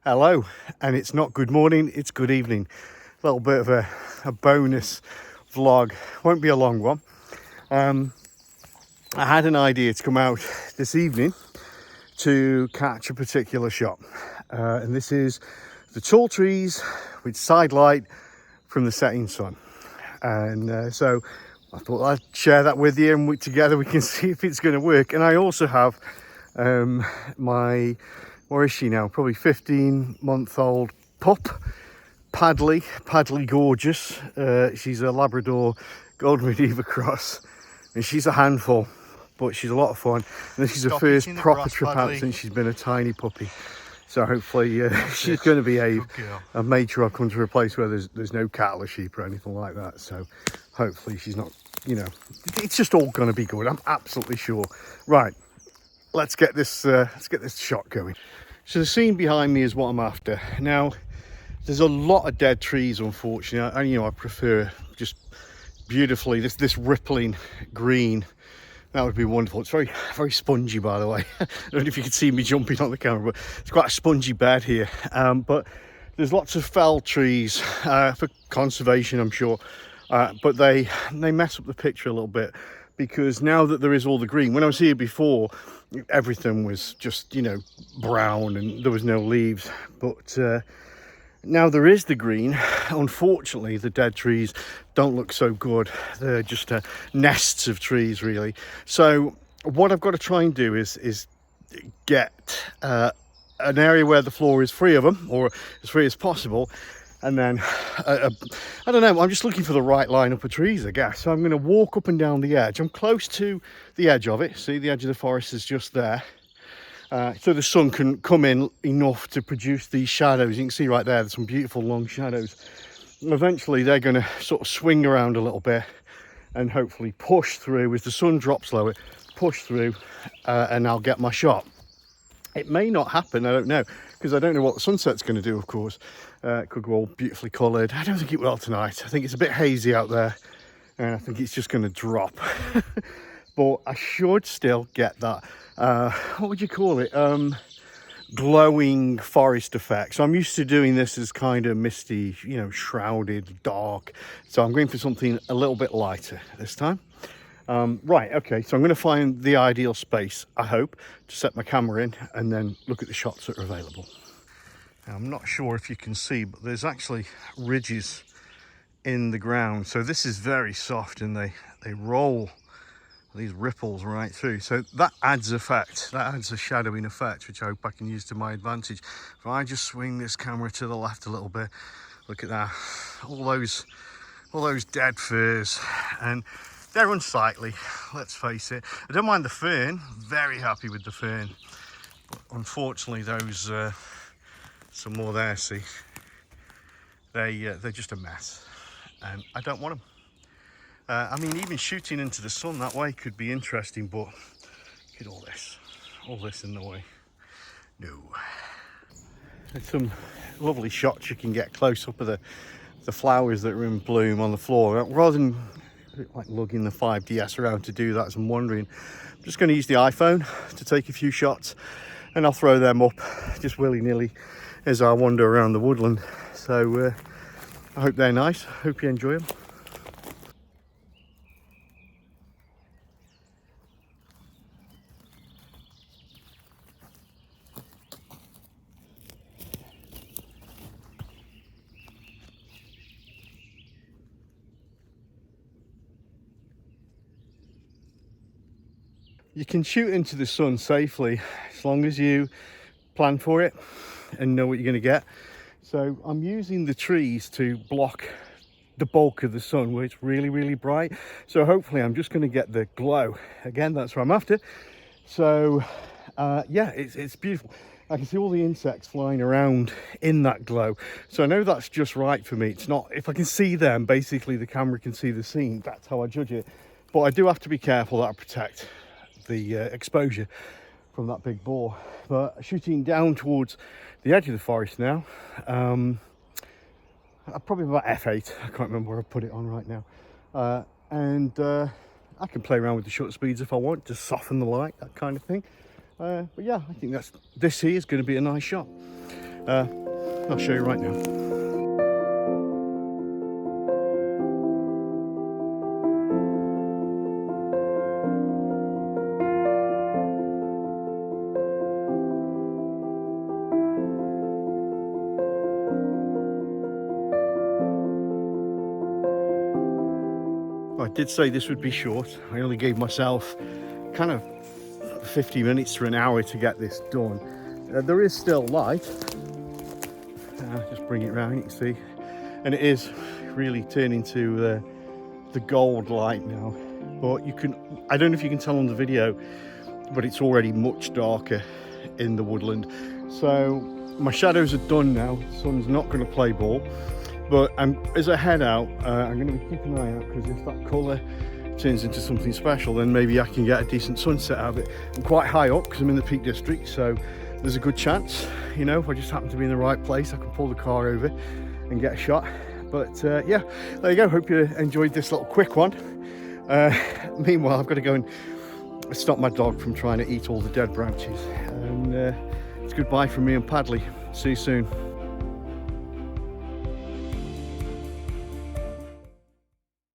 Hello, and it's not good morning, it's good evening. A little bit of a bonus vlog, won't be a long one. I had an idea to come out this evening to catch a particular shot, and this is the tall trees with side light from the setting sun. And so I thought I'd share that with you, and together we can see if it's going to work. And I also have my, where is she now? Probably 15-month-old pup, Padley gorgeous. She's a Labrador Golden Retriever cross, and she's a handful, but she's a lot of fun. And this is her first proper trip out since she's been a tiny puppy. So hopefully she's going to behave. I've made sure I've come to a place where there's no cattle or sheep or anything like that. So hopefully she's not, it's just all going to be good. I'm absolutely sure. Right, let's get this shot going. So the scene behind me is what I'm after. Now, there's a lot of dead trees, unfortunately. I prefer just beautifully this rippling green. That would be wonderful. It's very, very spongy, by the way. I don't know if you can see me jumping on the camera, but it's quite a spongy bed here. But there's lots of fell trees for conservation, I'm sure. But they mess up the picture a little bit, because now that there is all the green, when I was here before, everything was just, brown and there was no leaves. But now there is the green. Unfortunately, the dead trees don't look so good. They're just nests of trees, really. So what I've got to try and do is get an area where the floor is free of them, or as free as possible. And then, I don't know, I'm just looking for the right lineup of trees, I guess. So I'm going to walk up and down the edge. I'm close to the edge of it. See, the edge of the forest is just there. So the sun can come in enough to produce these shadows. You can see right there, there's some beautiful long shadows. Eventually they're going to sort of swing around a little bit and hopefully push through as the sun drops lower, push through, and I'll get my shot. It may not happen, I don't know, because I don't know what the sunset's going to do, of course. It could go all beautifully coloured. I don't think it will tonight. I think it's a bit hazy out there, and I think it's just going to drop. But I should still get that, what would you call it, glowing forest effect. So I'm used to doing this as kind of misty, shrouded, dark. So I'm going for something a little bit lighter this time. Right, okay, so I'm going to find the ideal space, I hope, to set my camera in and then look at the shots that are available. Now, I'm not sure if you can see, but there's actually ridges in the ground. So this is very soft, and they roll these ripples right through. So that adds effect, that adds a shadowing effect, which I hope I can use to my advantage. If I just swing this camera to the left a little bit, look at that, all those dead firs, and they're unsightly, let's face it. I don't mind the fern, very happy with the fern, but unfortunately those some more there, see, they're just a mess, and I don't want them. I mean, even shooting into the sun that way could be interesting, but look at all this in the way. No. There's some lovely shots you can get close up of the flowers that are in bloom on the floor. Rather than like lugging the 5DS around to do that, as I'm wondering, I'm just going to use the iPhone to take a few shots, and I'll throw them up just willy-nilly as I wander around the woodland. So I hope they're nice. Hope you enjoy them. You can shoot into the sun safely as long as you plan for it and know what you're going to get. So I'm using the trees to block the bulk of the sun where it's really, really bright. So hopefully I'm just going to get the glow. Again, that's what I'm after. So yeah, it's beautiful. I can see all the insects flying around in that glow. So I know that's just right for me. It's not, if I can see them, basically the camera can see the scene. That's how I judge it. But I do have to be careful that I protect the exposure from that big boar. But shooting down towards the edge of the forest now, probably about f8, I can't remember where I put it on right now, and I can play around with the shutter speeds if I want to soften the light, that kind of thing. But yeah, I think this here is going to be a nice shot. I'll show you right now. I did say this would be short. I only gave myself kind of 50 minutes to an hour to get this done. There is still light. Just bring it round, you can see. And it is really turning to the gold light now. But you can, I don't know if you can tell on the video, but it's already much darker in the woodland. So my shadows are done now. The sun's not going to play ball. But as I head out, I'm going to be keeping an eye out, because if that colour turns into something special, then maybe I can get a decent sunset out of it. I'm quite high up because I'm in the Peak District, so there's a good chance, you know, if I just happen to be in the right place, I can pull the car over and get a shot. But yeah, there you go. Hope you enjoyed this little quick one. Meanwhile, I've got to go and stop my dog from trying to eat all the dead branches. And it's goodbye from me and Padley. See you soon.